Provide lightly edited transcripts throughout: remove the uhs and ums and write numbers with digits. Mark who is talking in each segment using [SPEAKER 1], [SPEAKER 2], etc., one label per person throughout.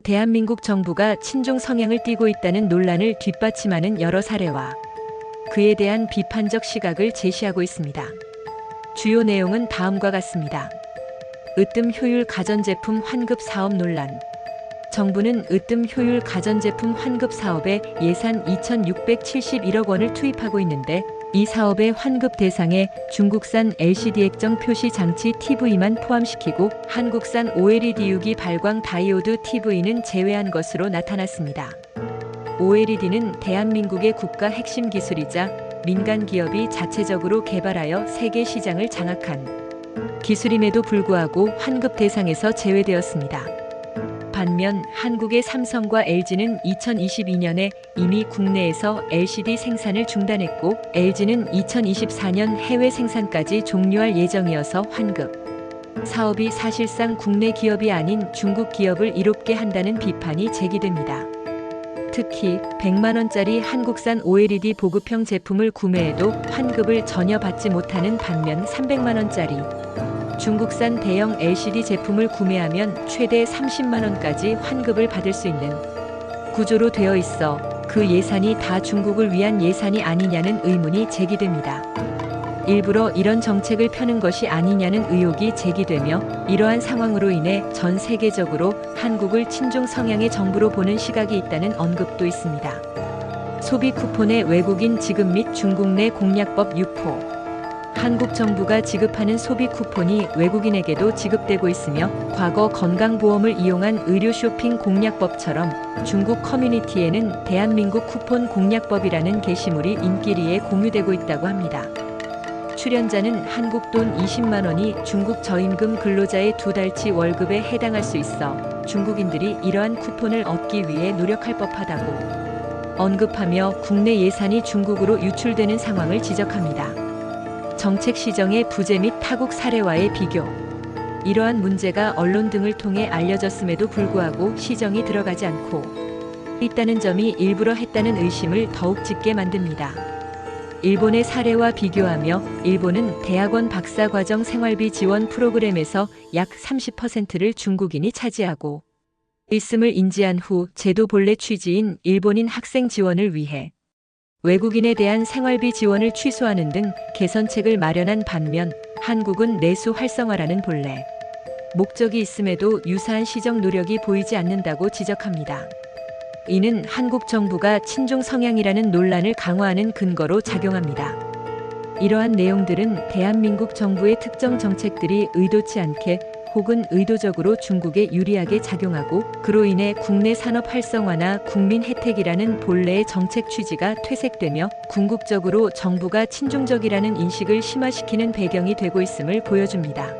[SPEAKER 1] 대한민국 정부가 친중 성향을 띠고 있다는 논란을 뒷받침하는 여러 사례와 그에 대한 비판적 시각을 제시하고 있습니다. 주요 내용은 다음과 같습니다. 으뜸 효율 가전제품 환급 사업 논란. 정부는 으뜸 효율 가전제품 환급 사업에 예산 2,671억 원을 투입하고 있는데 이 사업의 환급 대상에 중국산 LCD 액정 표시 장치 TV만 포함시키고 한국산 OLED 유기 발광 다이오드 TV는 제외한 것으로 나타났습니다. OLED는 대한민국의 국가 핵심 기술이자 민간 기업이 자체적으로 개발하여 세계 시장을 장악한 기술임에도 불구하고 환급 대상에서 제외되었습니다. 반면 한국의 삼성과 LG는 2022년에 이미 국내에서 LCD 생산을 중단했고 LG는 2024년 해외 생산까지 종료할 예정이어서 환급 사업이 사실상 국내 기업이 아닌 중국 기업을 이롭게 한다는 비판이 제기됩니다. 특히 100만 원짜리 한국산 OLED 보급형 제품을 구매해도 환급을 전혀 받지 못하는 반면 300만 원짜리 중국산 대형 LCD 제품을 구매하면 최대 30만 원까지 환급을 받을 수 있는 구조로 되어 있어 그 예산이 다 중국을 위한 예산이 아니냐는 의문이 제기됩니다. 일부러 이런 정책을 펴는 것이 아니냐는 의혹이 제기되며 이러한 상황으로 인해 전 세계적으로 한국을 친중 성향의 정부로 보는 시각이 있다는 언급도 있습니다. 소비 쿠폰의 외국인 지급 및 중국 내 공략법 유포. 한국 정부가 지급하는 소비 쿠폰이 외국인에게도 지급되고 있으며 과거 건강보험을 이용한 의료 쇼핑 공략법처럼 중국 커뮤니티에는 대한민국 쿠폰 공략법이라는 게시물이 인기리에 공유되고 있다고 합니다. 출연자는 한국 돈 20만 원이 중국 저임금 근로자의 2달치 월급에 해당할 수 있어 중국인들이 이러한 쿠폰을 얻기 위해 노력할 법하다고 언급하며 국내 예산이 중국으로 유출되는 상황을 지적합니다. 정책 시정의 부재 및 타국 사례와의 비교. 이러한 문제가 언론 등을 통해 알려졌음에도 불구하고 시정이 들어가지 않고 있다는 점이 일부러 했다는 의심을 더욱 짙게 만듭니다. 일본의 사례와 비교하며 일본은 대학원 박사과정 생활비 지원 프로그램에서 약 30%를 중국인이 차지하고 있음을 인지한 후 제도 본래 취지인 일본인 학생 지원을 위해 외국인에 대한 생활비 지원을 취소하는 등 개선책을 마련한 반면 한국은 내수 활성화라는 본래 목적이 있음에도 유사한 시정 노력이 보이지 않는다고 지적합니다. 이는 한국 정부가 친중 성향이라는 논란을 강화하는 근거로 작용합니다. 이러한 내용들은 대한민국 정부의 특정 정책들이 의도치 않게 혹은 의도적으로 중국에 유리하게 작용하고 그로 인해 국내 산업 활성화나 국민 혜택이라는 본래의 정책 취지가 퇴색되며 궁극적으로 정부가 친중적이라는 인식을 심화시키는 배경이 되고 있음을 보여줍니다.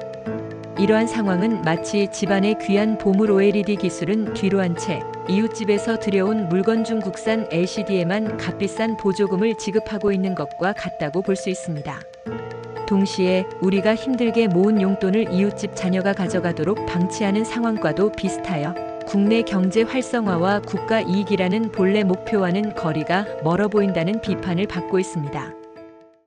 [SPEAKER 1] 이러한 상황은 마치 집안의 귀한 보물 OLED 기술은 뒤로 한 채 이웃집에서 들여온 물건 중 국산 LCD에만 값비싼 보조금을 지급하고 있는 것과 같다고 볼 수 있습니다. 동시에 우리가 힘들게 모은 용돈을 이웃집 자녀가 가져가도록 방치하는 상황과도 비슷하여 국내 경제 활성화와 국가 이익이라는 본래 목표와는 거리가 멀어 보인다는 비판을 받고 있습니다.